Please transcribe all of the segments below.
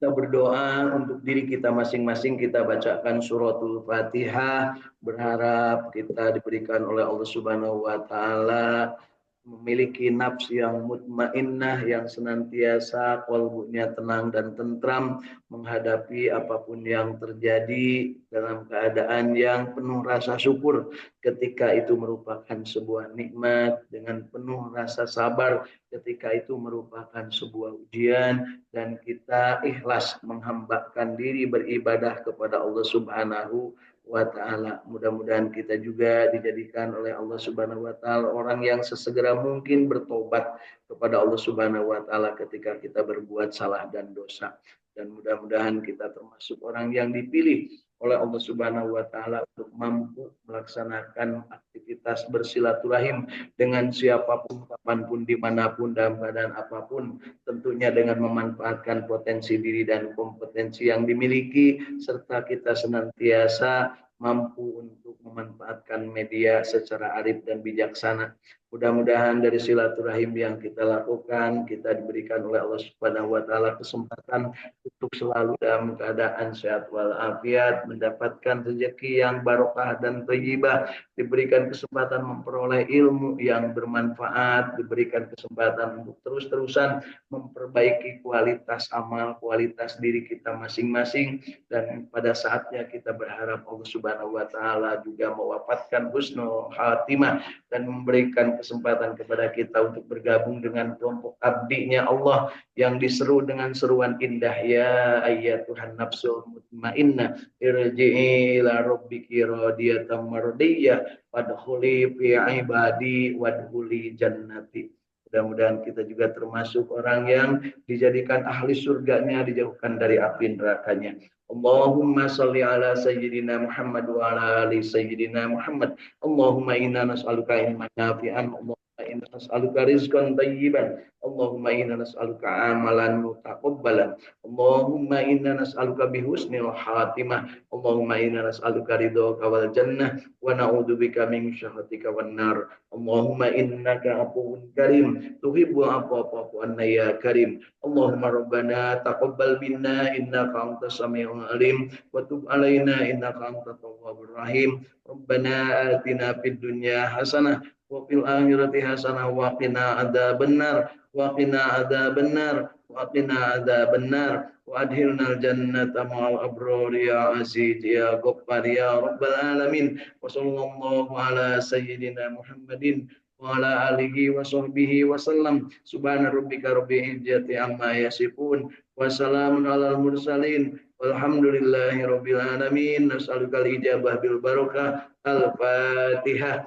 Kita berdoa untuk diri kita masing-masing, kita bacakan suratul Fatihah, berharap kita diberikan oleh Allah Subhanahu wa taala memiliki nafs yang mutmainnah, yang senantiasa kalbunya tenang dan tentram menghadapi apapun yang terjadi dalam keadaan yang penuh rasa syukur ketika itu merupakan sebuah nikmat, dengan penuh rasa sabar ketika itu merupakan sebuah ujian, dan kita ikhlas menghambakan diri beribadah kepada Allah Subhanahu wa taala. Mudah-mudahan kita juga dijadikan oleh Allah Subhanahu wa taala orang yang sesegera mungkin bertobat kepada Allah Subhanahu wa taala ketika kita berbuat salah dan dosa. Dan mudah-mudahan kita termasuk orang yang dipilih oleh Allah Subhanahu wa taala untuk mampu melaksanakan aktivitas bersilaturahim dengan siapapun, kapanpun, dimanapun, dalam keadaan apapun, tentunya dengan memanfaatkan potensi diri dan kompetensi yang dimiliki, serta kita senantiasa mampu untuk memanfaatkan media secara arif dan bijaksana. Mudah-mudahan dari silaturahim yang kita lakukan, kita diberikan oleh Allah Subhanahu wa taala kesempatan untuk selalu dalam keadaan sehat walafiat, mendapatkan rezeki yang barokah dan thayyibah, diberikan kesempatan memperoleh ilmu yang bermanfaat, diberikan kesempatan untuk terus-terusan memperbaiki kualitas amal, kualitas diri kita masing-masing, dan pada saatnya kita berharap Allah Subhanahu wa taala juga mewafatkan husnul khatimah dan memberikan kesempatan kepada kita untuk bergabung dengan kelompok abdinya Allah yang diseru dengan seruan indah, ya ayyatuhan nafsul mutmainnah irji'i ila rabbiki radiyatan mardiyah wadkhuli fi ibadi wadkhuli jannati. Mudah-mudahan kita juga termasuk orang yang dijadikan ahli surganya, dijauhkan dari api nerakanya. Allahumma salli ala sayyidina Muhammad wa ala ali sayyidina Muhammad. Allahumma inna nas'aluka ilman nafi'an. Allahumma inna nas'aluka rizqan thayyiban. Allahumma inna nas'aluka amalan mutaqabbalan. Allahumma inna nas'aluka bihusnil khatimah. Allahumma inna nas'aluka ridhaka wal jannah wa na'udzubika min syahhatika wan nar. Allahumma innaka afuwun karim tuhibbul afwa fa'fu anna ya karim. Allahumma rabbana taqabbal minna innaka antas samiul alim wa tub alaina innaka antat tawwabur rahim. Rabbana atina fid dunya hasanah wa fil akhirati hasanah wa qina adzabannar wa qina adzabannar wa qina adzabannar wa adkhilnal jannata ma'al abrar ya aziz ya ghaffar ya rabbal alamin. Wa sallallahu ala sayyidina Muhammadin wa ala alihi wa sahbihi wa sallam. Subhana rabbika rabbil izzati amma yasifun wa salamun alal mursalin walhamdulillahi rabbil alamin. Nas'alukal ijabah bil barakah. Al-Fatihah.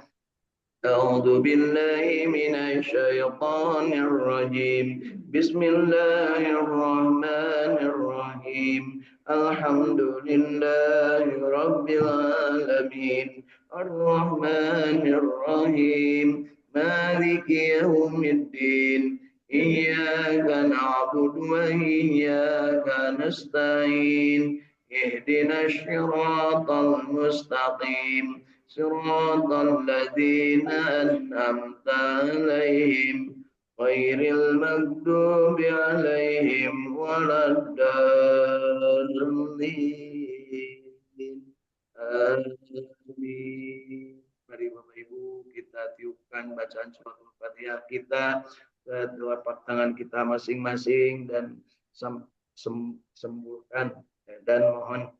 A'udzu billahi minasy syaithanir rajim. Bismillahirrahmanirrahim. Alhamdulillahi rabbil alamin. Ar-Rahmanir Rahim. Maliki yaumiddin. Iyyaka na'budu wa iyyaka nasta'in. Ihdinas siratal mustaqim. Siratal ladzina an'amta 'alaihim ghairil maghdubi 'alaihim waladdallin. Amin. Mari Bapak Ibu kita tiupkan bacaan surat Al-Fatihah kita ke telapak tangan kita masing-masing dan sembuhkan, dan mohon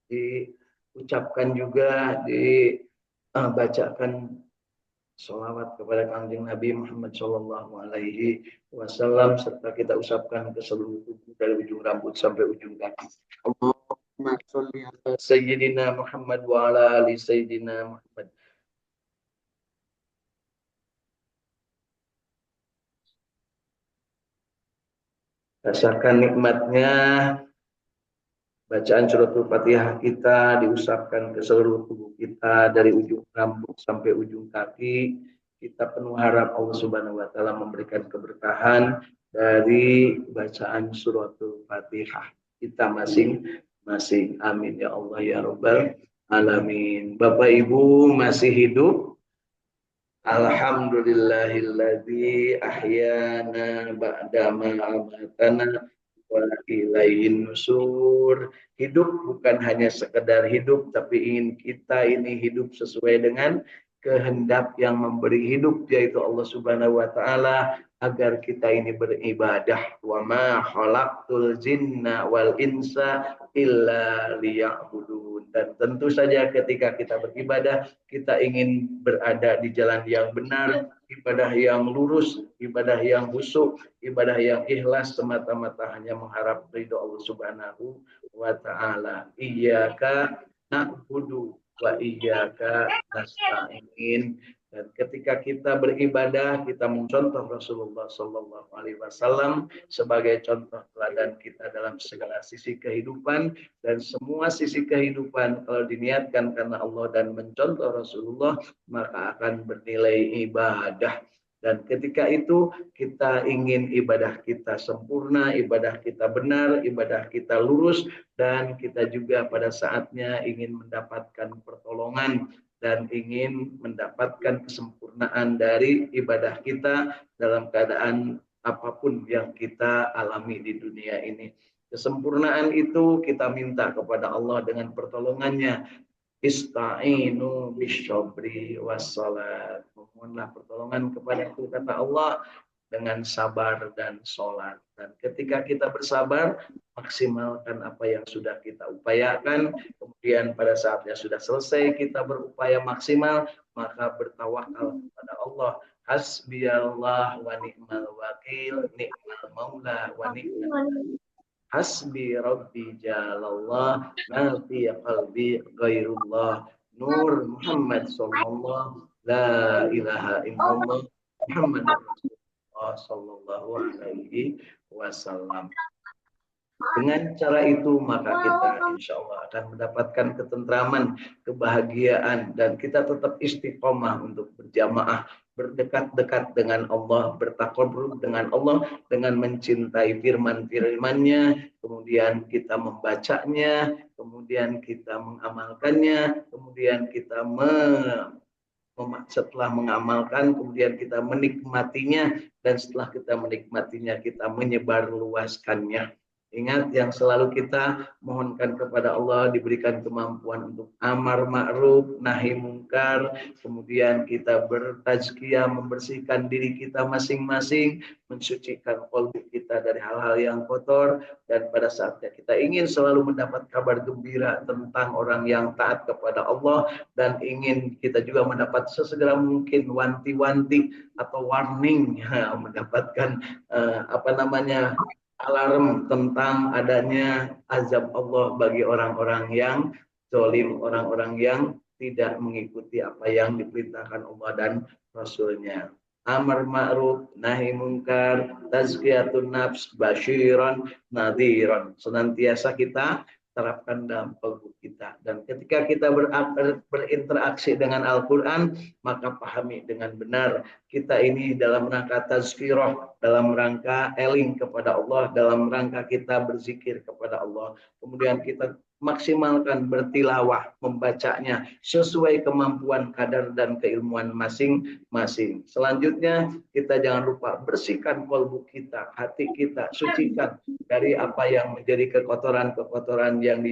diucapkan juga, dibacakan sholawat kepada Kanjeng Nabi Muhammad Shallallahu Alaihi Wasallam, serta kita usapkan ke seluruh tubuh dari ujung rambut sampai ujung kaki. Allahumma sholli ala sayyidina Muhammad wa ala ali sayyidina Muhammad. Rasakan nikmatnya bacaan suratul Fatihah kita diusapkan ke seluruh tubuh kita dari ujung rambut sampai ujung kaki. Kita penuh harap Allah Subhanahu wa taala memberikan keberkahan dari bacaan suratul Fatihah kita masing-masing. Amin ya Allah ya rabbal alamin. Bapak Ibu masih hidup? Alhamdulillahilladzi ahyana ba'da ma amatana wa ilaihin nusur. Hidup bukan hanya sekedar hidup, tapi ingin kita ini hidup sesuai dengan kehendak yang memberi hidup, yaitu Allah Subhanahu wa taala, agar kita ini beribadah. Wa ma khalaqtul jinna wal insa illa liya'budun. Dan tentu saja ketika kita beribadah, kita ingin berada di jalan yang benar, ibadah yang lurus, ibadah yang khusyuk, ibadah yang ikhlas, semata-mata hanya mengharap ridho Allah Subhanahu wa taala. Iyyaka na'budu wa iyyaka nasta'in. Dan ketika kita beribadah, kita mencontoh Rasulullah Sallallahu Alaihi Wasallam sebagai contoh teladan kita dalam segala sisi kehidupan, dan semua sisi kehidupan kalau diniatkan karena Allah dan mencontoh Rasulullah, maka akan bernilai ibadah. Dan ketika itu kita ingin ibadah kita sempurna, ibadah kita benar, ibadah kita lurus, dan kita juga pada saatnya ingin mendapatkan pertolongan dan ingin mendapatkan kesempurnaan dari ibadah kita dalam keadaan apapun yang kita alami di dunia ini. Kesempurnaan itu kita minta kepada Allah dengan pertolongannya. Ista'inu bisyabri wassalat. Mohonlah pertolongan kepada itu, kata Allah, dengan sabar dan sholat. Dan ketika kita bersabar, maksimalkan apa yang sudah kita upayakan. Kemudian pada saatnya sudah selesai kita berupaya maksimal, maka bertawakal kepada Allah. Hasbiyallah wa ni'mal wakil, ni'mal maula wa ni'mal hasbi rabbi jalallah, ma fi qalbi ghairullah, nur Muhammad sallallahu la ilaha illallah Muhammad Rasulullah sallallahu alaihi wasallam. Dengan cara itu maka kita insya Allah akan mendapatkan ketentraman, kebahagiaan, dan kita tetap istiqomah untuk berjamaah, berdekat-dekat dengan Allah, bertakarrub dengan Allah dengan mencintai firman-firman-Nya, kemudian kita membacanya, kemudian kita mengamalkannya, kemudian kita setelah mengamalkan, kemudian kita menikmatinya, dan setelah kita menikmatinya, kita menyebarluaskannya. Ingat, yang selalu kita mohonkan kepada Allah diberikan kemampuan untuk amar ma'ruf, nahi mungkar, kemudian kita bertazkiyah, membersihkan diri kita masing-masing, mensucikan qalbi kita dari hal-hal yang kotor, dan pada saatnya kita ingin selalu mendapat kabar gembira tentang orang yang taat kepada Allah, dan ingin kita juga mendapat sesegera mungkin wanti-wanti atau warning, mendapatkan alarm tentang adanya azab Allah bagi orang-orang yang zalim, orang-orang yang tidak mengikuti apa yang diperintahkan Allah dan Rasulnya. Amar ma'ruf, nahi mungkar, tazkiyatun nafs, basyiran, nadhiran. Senantiasa kita terapkan dalam kalbu kita. Dan ketika kita berinteraksi dengan Al-Quran, maka pahami dengan benar. Kita ini dalam rangka tazkirah, dalam rangka eling kepada Allah, dalam rangka kita berzikir kepada Allah. Kemudian kita maksimalkan bertilawah, membacanya sesuai kemampuan kadar dan keilmuan masing-masing. Selanjutnya kita jangan lupa bersihkan kalbu kita, hati kita, sucikan dari apa yang menjadi kekotoran-kekotoran yang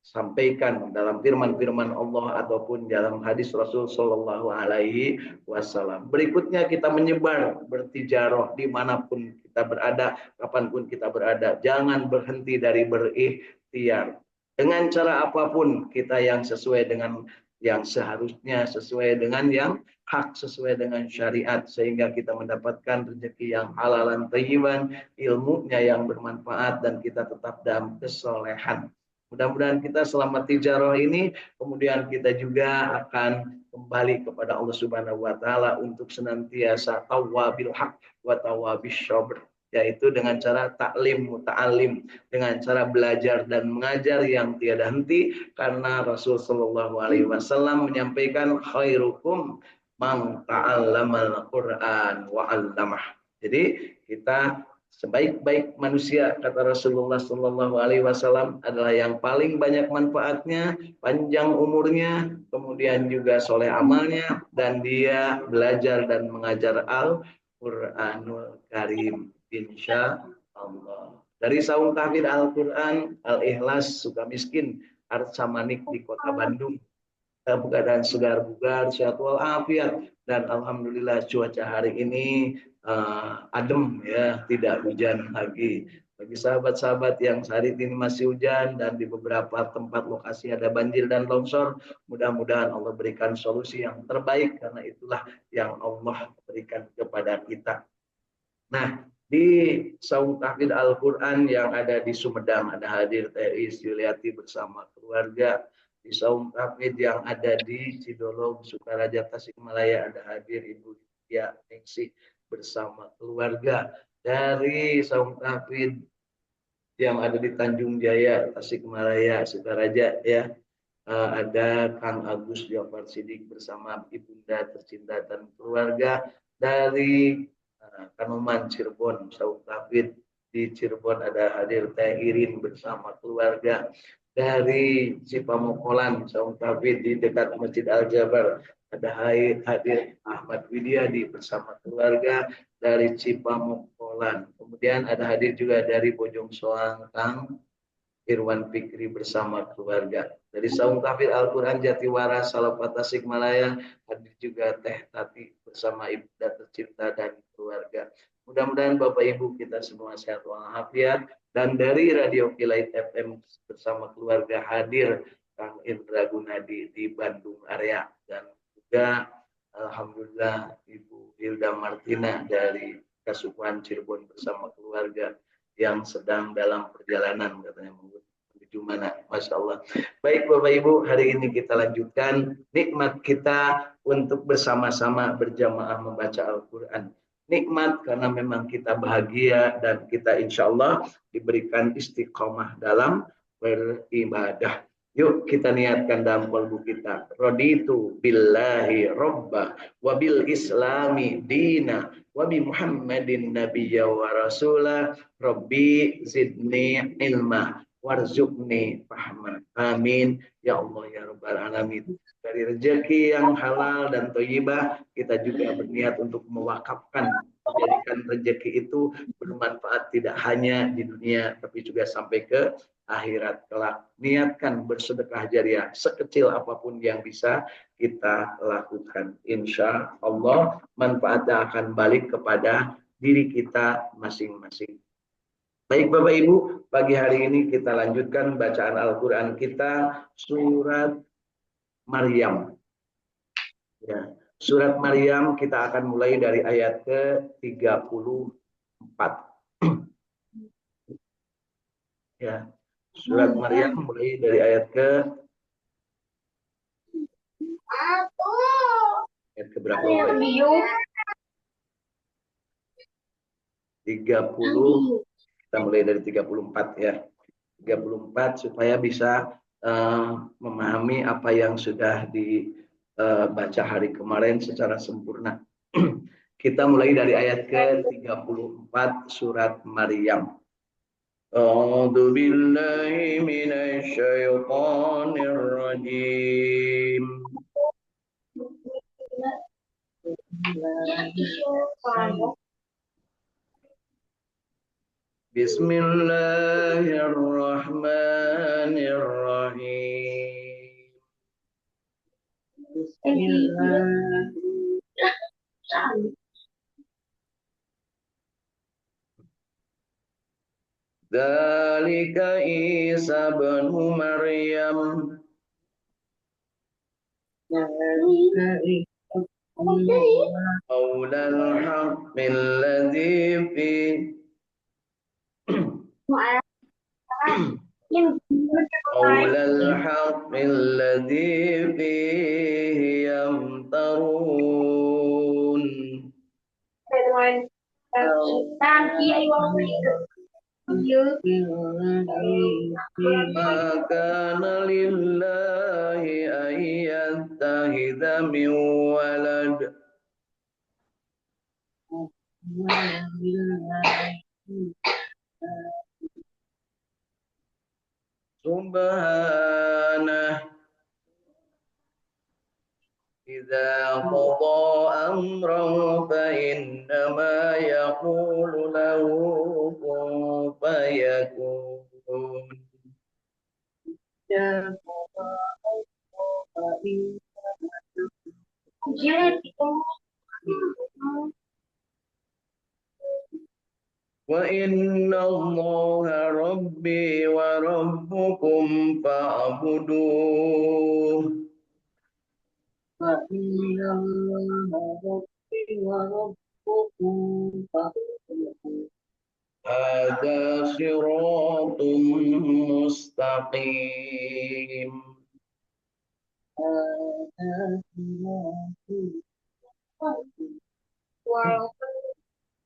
disampaikan dalam firman-firman Allah ataupun dalam hadis Rasul Shallallahu Alaihi Wasallam. Berikutnya kita menyebar, bertijarah dimanapun kita berada, kapanpun kita berada. Jangan berhenti dari berikhtiar. Dengan cara apapun kita yang sesuai dengan yang seharusnya, sesuai dengan yang hak, sesuai dengan syariat, sehingga kita mendapatkan rezeki yang halalan thayyiban, ilmunya yang bermanfaat, dan kita tetap dalam kesolehan. Mudah-mudahan kita selama tijarah ini, kemudian kita juga akan kembali kepada Allah Subhanahu wa taala untuk senantiasa tawabil haq wa tawabis syabr, yaitu dengan cara taklim muta'alim, dengan cara belajar dan mengajar yang tiada henti, karena Rasul Shallallahu Alaihi Wasallam menyampaikan khairukum man ta'allamal Qur'an wa 'allamah. Jadi kita sebaik-baik manusia, kata Rasulullah Shallallahu Alaihi Wasallam, adalah yang paling banyak manfaatnya, panjang umurnya, kemudian juga soleh amalnya, dan dia belajar dan mengajar Al-Quranul Karim. Insya Allah. Dari saung tahfidz Al-Quran, Al-Ikhlas, Sukamiskin, Arsa Manik di Kota Bandung. Dalam keadaan segar bugar, sehat walafiat, dan alhamdulillah cuaca hari ini adem ya, tidak hujan lagi. Bagi sahabat-sahabat yang hari ini masih hujan dan di beberapa tempat lokasi ada banjir dan longsor, mudah-mudahan Allah berikan solusi yang terbaik karena itulah yang Allah berikan kepada kita. Nah, di saung tahfidz Al-Quran yang ada di Sumedang ada hadir Teh Yuliati bersama keluarga. Di saung tahfidz yang ada di Cidolog, Sukaraja, Tasikmalaya ada hadir Ibu Tia Ningsih bersama keluarga. Dari saung tahfidz yang ada di Tanjung Jaya, Tasikmalaya, Sukaraja ya, ada Kang Agus Jafar Sidik bersama ibunda tercinta dan keluarga. Dari Kanoman Cirebon, saung tahfidz di Cirebon ada hadir Teh Irin bersama keluarga. Dari Cipamokolan, saung tahfidz di dekat Masjid Al Jabar ada hadir Ahmad Widiadi bersama keluarga dari Cipamokolan. Kemudian ada hadir juga dari Bojong Soang Kang Irwan Fikri bersama keluarga. Dari saung tahfidz Al-Quran Jatiwara Salafat Tasikmalaya hadir juga Teh Tati bersama ibunda tercinta dan keluarga. Mudah-mudahan Bapak Ibu kita semua sehat walafiat. Dan dari Radio Kilait FM bersama keluarga hadir Kang Indra Gunadi di Bandung area, dan juga alhamdulillah Ibu Hilda Martina dari Kasukuan Cirebon bersama keluarga yang sedang dalam perjalanan katanya menuju mana. Masya Allah. Baik Bapak Ibu, hari ini kita lanjutkan nikmat kita untuk bersama-sama berjamaah membaca Al-Quran. Nikmat karena memang kita bahagia dan kita insya Allah diberikan istiqomah dalam beribadah. Yuk kita niatkan dalam kalbu kita. Raditu billahi robba wabil islami dina wabi Muhammadin nabiyya wa rasulah rabbi zidni ilma warzuqni fahman. Amin. Ya Allah ya Rabbal Alamin. Dari rezeki yang halal dan thayyibah, kita juga berniat untuk mewakafkan, menjadikan rezeki itu bermanfaat tidak hanya di dunia, tapi juga sampai ke akhirat kelak. Niatkan bersedekah jariah sekecil apapun yang bisa kita lakukan. Insya Allah manfaatnya akan balik kepada diri kita masing-masing. Baik Bapak Ibu, pagi hari ini kita lanjutkan bacaan Al-Quran kita surat Maryam. Ya, surat Maryam kita akan mulai dari ayat ke-34. Ya, surat Maryam mulai dari ayat berapa? 30. Kita mulai dari 34 ya. 34 supaya bisa memahami apa yang sudah dibaca hari kemarin secara sempurna. Kita mulai dari ayat ke-34 surat Maryam. A'udzu billahi minasy syaithanir rajim. Bismillahirrahmanirrahim. Dzalika Isa bin Maryam qaulal haqqil ladzi fi qaulal haqqil ladzi fihi yamtarun. Ma kana lillahi an yattakhidha min walad subhanah idza qada amran fa innama yaqulu lahu kun fayakun. يكون وإن الله ربي وربكم فاعبدوه وإن الله ربي وربكم فاعبدوه هذا صراط مستقيم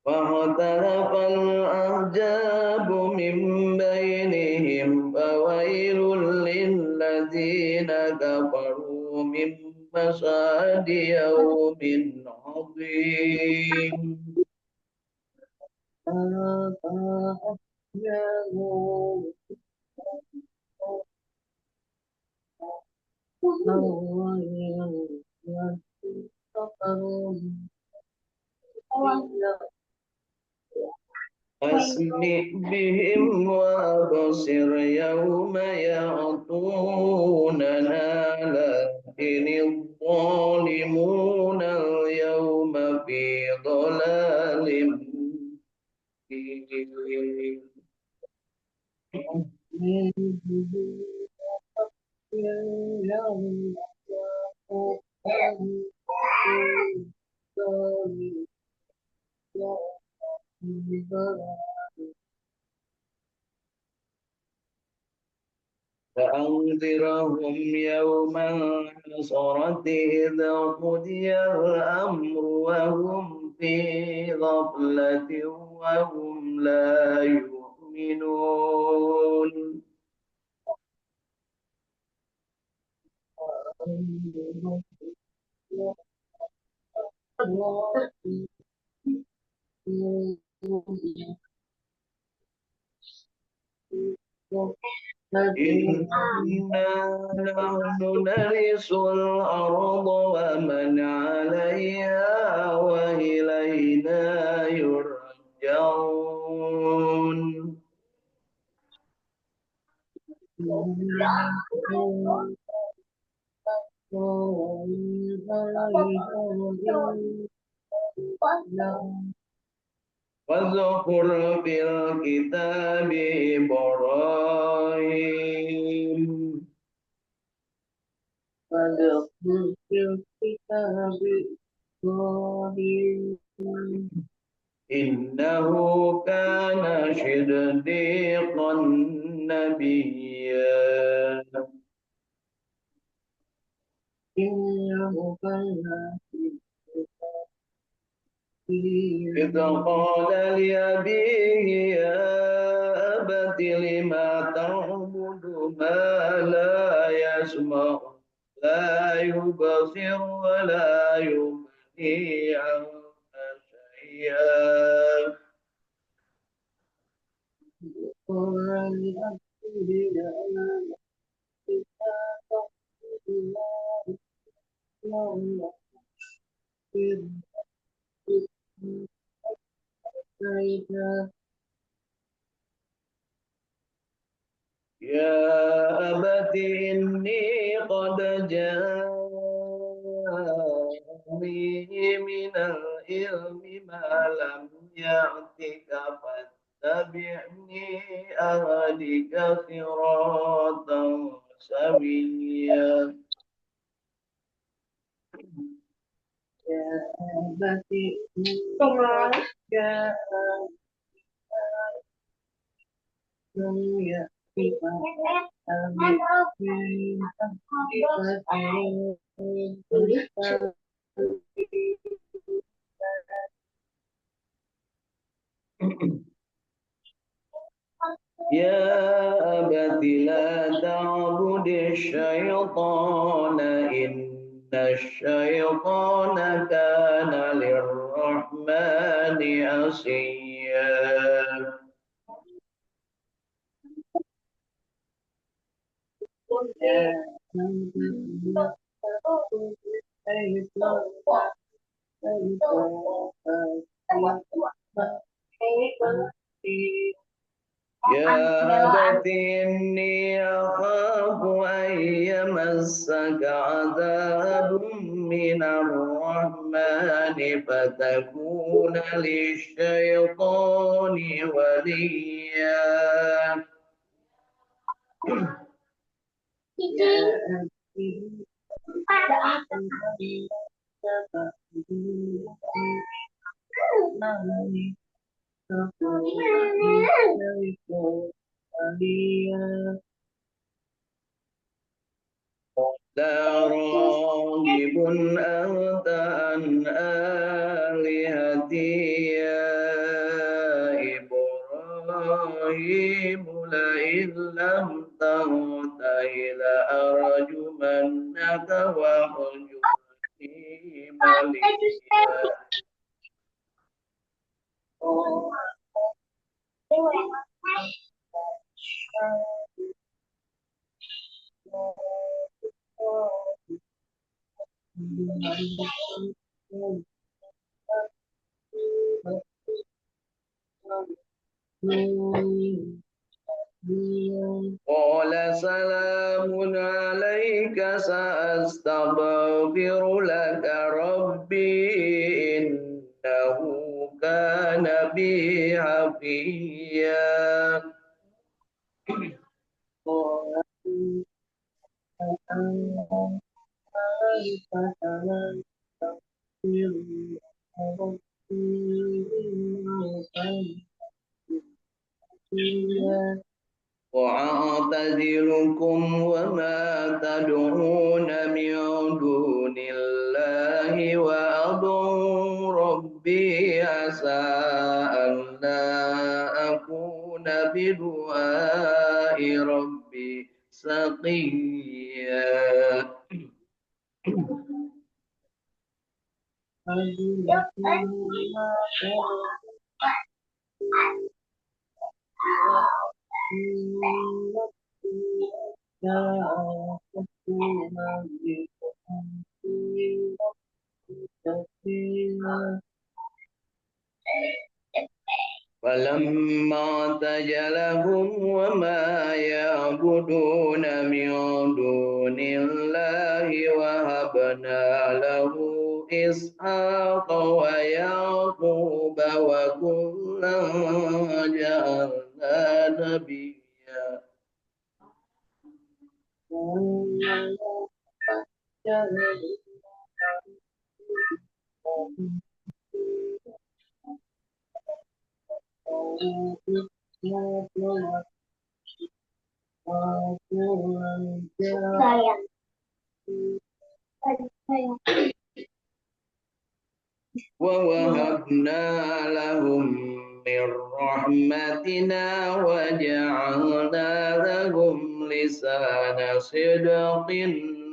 فاختلف الأحزاب من بينهم فويل للذين كفروا من مشهد يوم عظيم أسمع بهم وأبصر يوم يأتوننا لكن الظالمون اليوم في ضلال مبين فأنذرهم يوم الحسرة إذا قضي الأمر وهم في غفلة وهم لا يؤمنون إنا نحن نرث الأرض ومن عليها وإلينا يرجعون واذكر في الكتاب إبراهيم إنه كان صديقا نبيا إذ قال لأبيه يا أبت لم تعبد ما لا يسمع لا يبصر ولا يغني عنك شيئا يا أبت إني قد جاءني من العلم ما لم يأتك فاتبعني أهدك صراطا سويا يا أبت يا أبت لا تعبد الشيطان إن الشيطان كان للرحمن عصيا يا أبت إني أخاف أن يمسك عذاب من الرحمن فتكون للشيطان وليا. لا راغب أنت عن آلهتي يا إبراهيم لئن لم تنته لأرجمنك واهجرني مليا. قال سلام عليك سأستغفر لك ربي إنه كان بي حفيا. وأعتزلكم وما تدعون من دون الله وأدعو ربي عسى ألا أكون بدعاء ربي سقيا. فلما اعتزلهم وما يعبدون من دون الله وهبنا له إسحاق ويعقوب وكلا جعلنا نبيا. ووهبنا لهم من رحمتنا وجعلنا لهم لسان صدق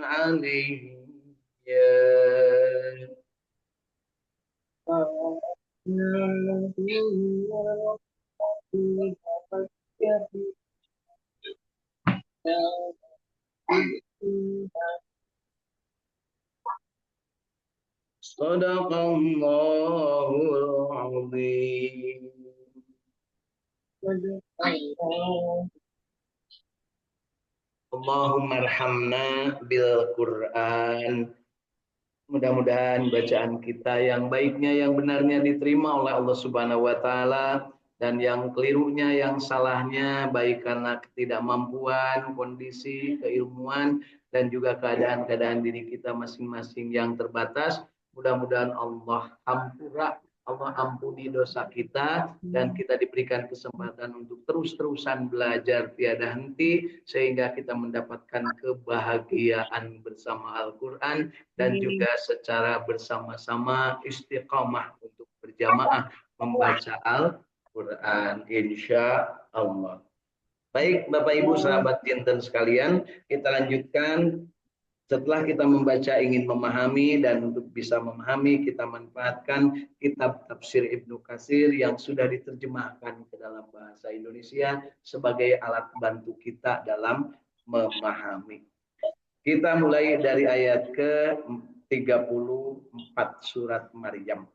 عليا. Sadaqallahul azim. Allahumma arhamna bil Qur'an. Mudah-mudahan bacaan kita yang baiknya, yang benarnya diterima oleh Allah Subhanahu wa taala, dan yang kelirunya, yang salahnya baik karena ketidakmampuan, kondisi, keilmuan, dan juga keadaan-keadaan diri kita masing-masing yang terbatas. Mudah-mudahan Allah hampura, Allah ampuni dosa kita, dan kita diberikan kesempatan untuk terus-terusan belajar tiada henti sehingga kita mendapatkan kebahagiaan bersama Al-Quran dan juga secara bersama-sama istiqamah untuk berjamaah membaca Al-Quran insya Allah. Baik Bapak Ibu sahabat Jinten sekalian, kita lanjutkan. Setelah kita membaca ingin memahami, dan untuk bisa memahami kita manfaatkan kitab tafsir Ibnu Katsir yang sudah diterjemahkan ke dalam bahasa Indonesia sebagai alat bantu kita dalam memahami. Kita mulai dari ayat ke-34 surat Maryam.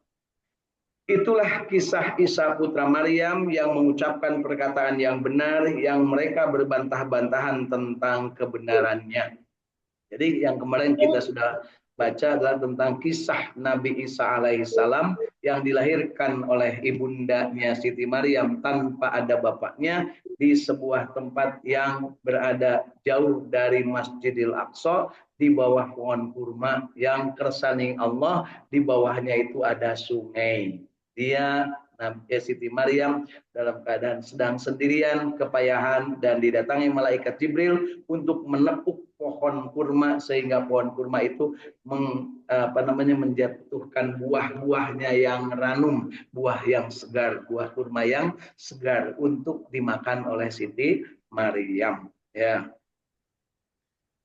Itulah kisah Isa putra Maryam yang mengucapkan perkataan yang benar yang mereka berbantah-bantahan tentang kebenarannya. Jadi yang kemarin kita sudah baca adalah tentang kisah Nabi Isa alaihissalam yang dilahirkan oleh ibundanya Siti Maryam tanpa ada bapaknya di sebuah tempat yang berada jauh dari Masjidil Aqsa di bawah pohon kurma yang kersaning Allah, di bawahnya itu ada sungai. Dia Siti Maryam dalam keadaan sedang sendirian, kepayahan, dan didatangi malaikat Jibril untuk menepuk pohon kurma sehingga pohon kurma itu menjatuhkan buah-buahnya yang ranum, buah yang segar, buah kurma yang segar untuk dimakan oleh Siti Maryam. Ya.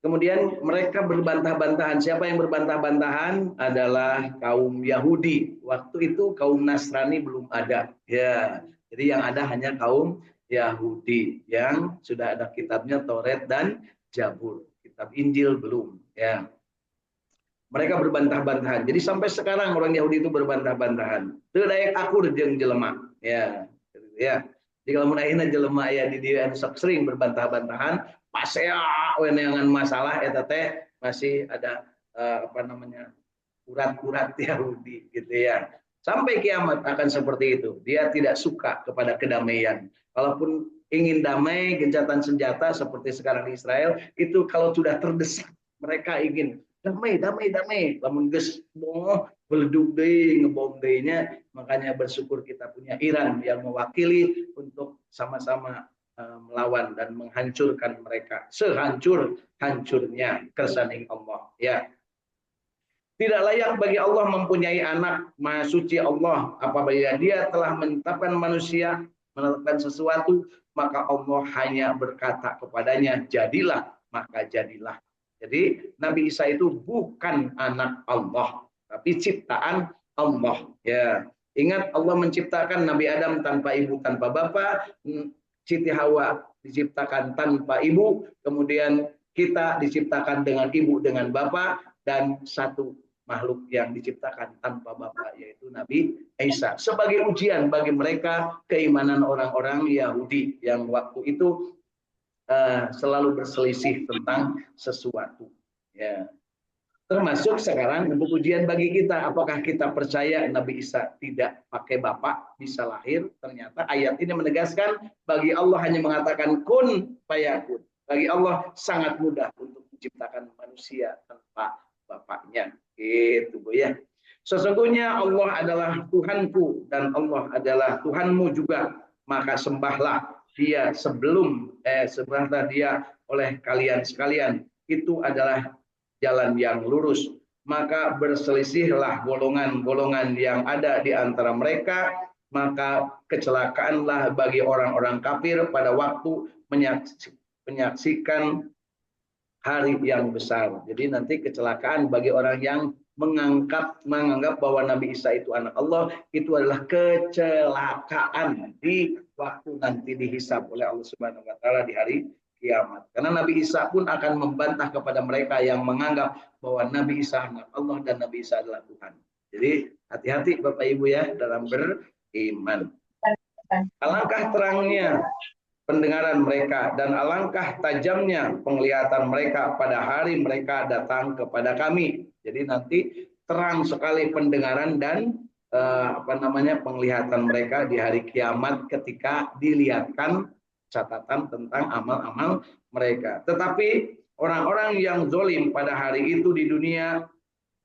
Kemudian mereka berbantah-bantahan. Siapa yang berbantah-bantahan? Adalah kaum Yahudi. Waktu itu kaum Nasrani belum ada. Ya, jadi yang ada hanya kaum Yahudi yang sudah ada kitabnya Taurat dan Zabur. Kitab Injil belum. Ya, mereka berbantah-bantahan. Jadi sampai sekarang orang Yahudi itu berbantah-bantahan. Teu daek akur jeung jelema. Ya, ya. Jadi kalau mun jelema ya di dia sering berbantah-bantahan, pasea weneangan masalah eta teh masih ada urat-urat Yahudi gitu ya. Sampai kiamat akan seperti itu. Dia tidak suka kepada kedamaian. Kalaupun ingin damai, gencatan senjata seperti sekarang di Israel, itu kalau sudah terdesak, mereka ingin damai, damai, damai. Lamun geus boh beledug deui, ngebom deui-nya, makanya bersyukur kita punya Iran yang mewakili untuk sama-sama melawan dan menghancurkan mereka sehancur-hancurnya kersaning Allah. Ya. Tidak layak bagi Allah mempunyai anak. Maha suci Allah. Apabila dia telah menetapkan manusia, menetapkan sesuatu, maka Allah hanya berkata kepadanya, jadilah, maka jadilah. Jadi Nabi Isa itu bukan anak Allah, tapi ciptaan Allah. Ya, ingat Allah menciptakan Nabi Adam tanpa ibu, tanpa bapak. Siti Hawa diciptakan tanpa ibu, kemudian kita diciptakan dengan ibu, dengan bapak, dan satu makhluk yang diciptakan tanpa Bapa, yaitu Nabi Isa. Sebagai ujian bagi mereka keimanan orang-orang Yahudi yang waktu itu selalu berselisih tentang sesuatu. Ya. Termasuk sekarang untuk ujian bagi kita, apakah kita percaya Nabi Isa tidak pakai bapak bisa lahir? Ternyata ayat ini menegaskan bagi Allah hanya mengatakan kun fayakun. Bagi Allah sangat mudah untuk menciptakan manusia tanpa bapaknya. Gitu Bu ya. Sesungguhnya Allah adalah Tuhanku dan Allah adalah Tuhanmu juga. Maka sembahlah Dia sembahlah Dia oleh kalian sekalian. Itu adalah jalan yang lurus. Maka berselisihlah golongan-golongan yang ada di antara mereka, maka kecelakaanlah bagi orang-orang kafir pada waktu menyaksikan hari yang besar. Jadi nanti kecelakaan bagi orang yang menganggap bahwa Nabi Isa itu anak Allah, itu adalah kecelakaan di waktu nanti dihisab oleh Allah Subhanahu wa taala di hari kiamat. Karena Nabi Isa pun akan membantah kepada mereka yang menganggap bahwa Nabi Isa anak Allah dan Nabi Isa adalah Tuhan. Jadi hati-hati Bapak Ibu ya dalam beriman. Alangkah terangnya pendengaran mereka dan alangkah tajamnya penglihatan mereka pada hari mereka datang kepada kami. Jadi nanti terang sekali pendengaran dan penglihatan mereka di hari kiamat ketika dilihatkan catatan tentang amal-amal mereka. Tetapi orang-orang yang zalim pada hari itu di dunia,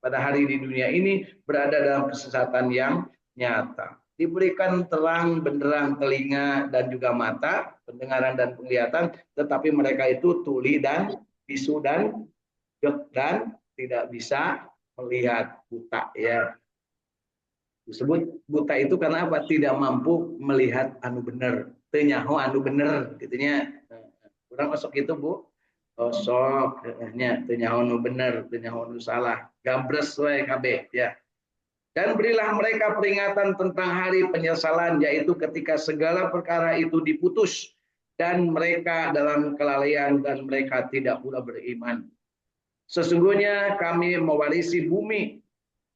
pada hari di dunia ini berada dalam kesesatan yang nyata. Diberikan terang benderang telinga dan juga mata, pendengaran dan penglihatan, tetapi mereka itu tuli dan bisu dan tidak bisa melihat, buta ya. Disebut buta itu karena apa? Tidak mampu melihat anu bener, teu nyaho anu bener gitunya. Kurang masuk itu Bu. Osok nya teu nyaho anu bener, teu nyaho anu salah. Gabres we kabeh ya. Dan berilah mereka peringatan tentang hari penyesalan, yaitu ketika segala perkara itu diputus dan mereka dalam kelalaian dan mereka tidak pula beriman. Sesungguhnya kami mewarisi bumi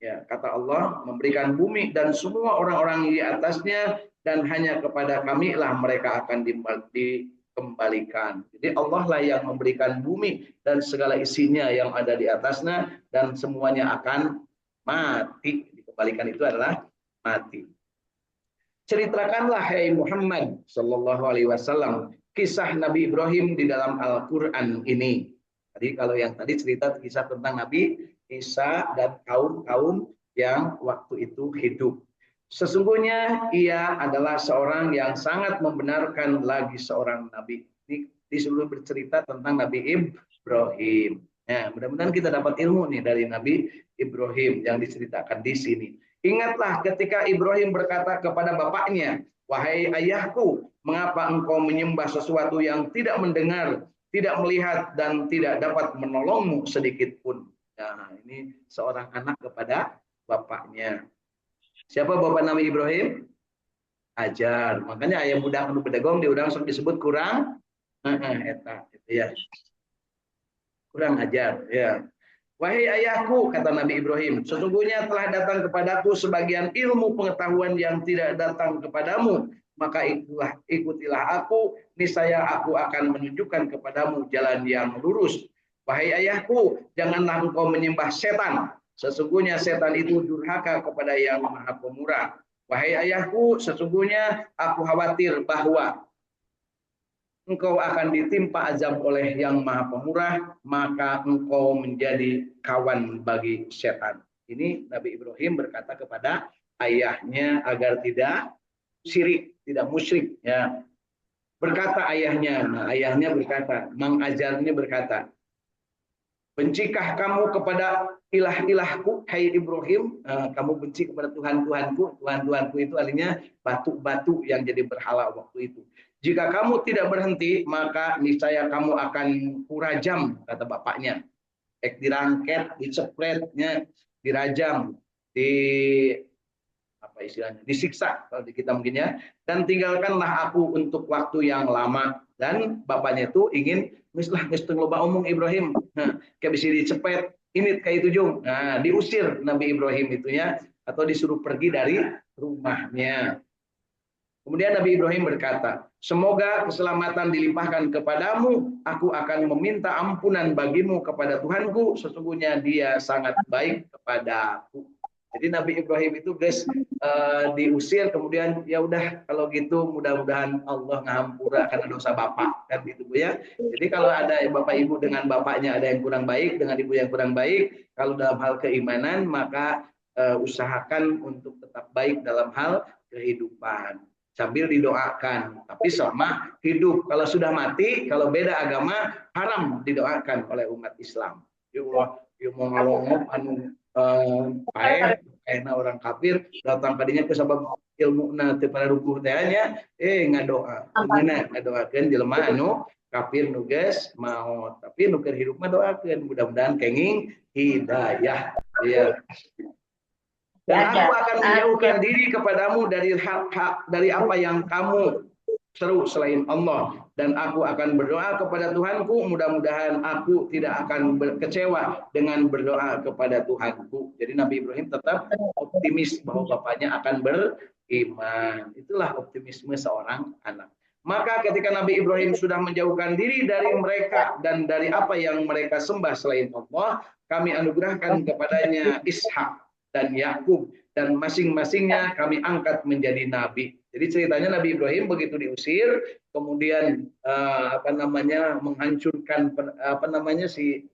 Ya, kata Allah, memberikan bumi dan semua orang-orang di atasnya, dan hanya kepada kami lah mereka akan dikembalikan. Jadi Allah lah yang memberikan bumi dan segala isinya yang ada di atasnya, dan semuanya akan mati. Dikembalikan itu adalah mati. Ceritakanlah hai Muhammad sallallahu alaihi wasallam kisah Nabi Ibrahim di dalam Al-Qur'an ini. Jadi kalau yang tadi cerita kisah tentang Nabi Isa dan kaum-kaum yang waktu itu hidup. Sesungguhnya ia adalah seorang yang sangat membenarkan lagi seorang nabi. Ini disuruh bercerita tentang Nabi Ibrahim. Ya, mudah-mudahan kita dapat ilmu nih dari Nabi Ibrahim yang diceritakan di sini. Ingatlah ketika Ibrahim berkata kepada bapaknya, "Wahai ayahku, mengapa engkau menyembah sesuatu yang tidak mendengar, tidak melihat, dan tidak dapat menolongmu sedikit pun?" Nah, ini seorang anak kepada bapaknya. Siapa bapak Nabi Ibrahim? Ajar. Makanya ayah budak anu bedegong di urang sok disebut kurang eta gitu ya. Kurang ajar ya. Wahai ayahku, kata Nabi Ibrahim, sesungguhnya telah datang kepadaku sebagian ilmu pengetahuan yang tidak datang kepadamu. Maka ikutilah aku, niscaya aku akan menunjukkan kepadamu jalan yang lurus. Wahai ayahku, janganlah engkau menyembah setan. Sesungguhnya setan itu durhaka kepada yang maha pemurah. Wahai ayahku, sesungguhnya aku khawatir bahwa engkau akan ditimpa azab oleh yang maha pemurah, maka engkau menjadi kawan bagi setan. Ini Nabi Ibrahim berkata kepada ayahnya agar tidak syirik, tidak musyrik. Ya. Berkata ayahnya, ayahnya berkata, mengajarnya berkata, bencikah kamu kepada ilah-ilahku, hai Ibrahim? Kamu benci kepada Tuhan-Tuhanku. Tuhan-Tuhanku itu artinya batu-batu yang jadi berhala waktu itu. Jika kamu tidak berhenti, maka niscaya kamu akan kurajam, kata bapaknya. Dirangket, dicepretnya, dirajam, di apa istilahnya, disiksa kalau di kita mungkin ya. Dan tinggalkanlah aku untuk waktu yang lama. Dan bapaknya itu ingin mislah ngestung loba omong Ibrahim. Nah, kayak bisa dicepet, ini kayak itu jung. Nah, diusir Nabi Ibrahim itunya atau disuruh pergi dari rumahnya. Kemudian Nabi Ibrahim berkata, semoga keselamatan dilimpahkan kepadamu, aku akan meminta ampunan bagimu kepada Tuhanku, sesungguhnya dia sangat baik kepadaku. Jadi Nabi Ibrahim itu guys diusir, kemudian ya udah kalau gitu mudah-mudahan Allah ngahampura karena dosa bapak kan gitu Bu ya. Jadi kalau ada bapak ibu dengan bapaknya ada yang kurang baik, dengan ibu yang kurang baik, kalau dalam hal keimanan maka usahakan untuk tetap baik dalam hal kehidupan sambil didoakan. Tapi selama hidup, kalau sudah mati, kalau beda agama haram didoakan oleh umat Islam. Ya Allah, ya mau ngalongok anu paeh orang kafir datang kadinya ke sabab ilmu na teu pada rukuh teh nya ngadoa. Beungeuna ngadoakeun jelema anu kafir nu geus maot. Tapi nu keur hidup mah doakeun mudah-mudahan kenging hidayah. Ya. Dan aku akan menjauhkan diri kepadamu dari apa yang kamu seru selain Allah. Dan aku akan berdoa kepada Tuhanku, mudah-mudahan aku tidak akan kecewa dengan berdoa kepada Tuhanku. Jadi Nabi Ibrahim tetap optimis bahwa bapaknya akan beriman. Itulah optimisme seorang anak. Maka ketika Nabi Ibrahim sudah menjauhkan diri dari mereka dan dari apa yang mereka sembah selain Allah, kami anugerahkan kepadanya Ishak dan Yakub, dan masing-masingnya kami angkat menjadi nabi. Jadi ceritanya Nabi Ibrahim begitu diusir, kemudian menghancurkan si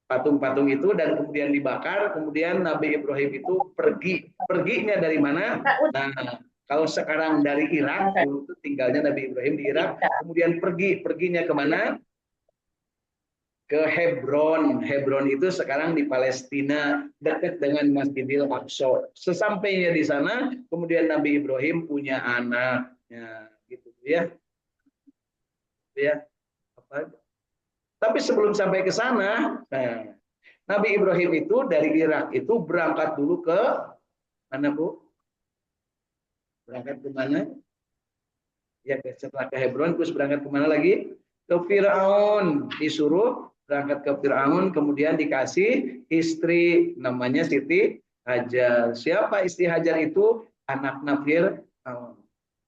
patung-patung itu dan kemudian dibakar, kemudian Nabi Ibrahim itu perginya dari mana? Nah, kalau sekarang dari Irak, dulu itu tinggalnya Nabi Ibrahim di Irak, kemudian perginya kemana? Ke Hebron. Hebron itu sekarang di Palestina dekat dengan Masjidil Aqsa. Sesampainya di sana, kemudian Nabi Ibrahim punya anaknya, gitu ya. Ya. Tapi sebelum sampai ke sana, Nabi Ibrahim itu dari Irak itu berangkat dulu ke mana Bu? Berangkat ke mana? Ya setelah ke Hebron terus berangkat ke mana lagi? Ke Firaun, disuruh berangkat ke Firaun, kemudian dikasih istri namanya Siti Hajar. Siapa Siti Hajar itu? Anaknya Fir'aun.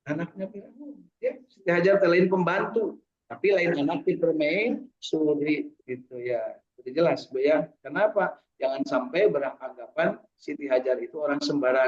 Anaknya Fir'aun. Ya, Siti Hajar lain pembantu, tapi lain anak suri gitu ya. Jadi jelas Bu ya. Kenapa? Jangan sampai beranggapan Siti Hajar itu orang sembarangan.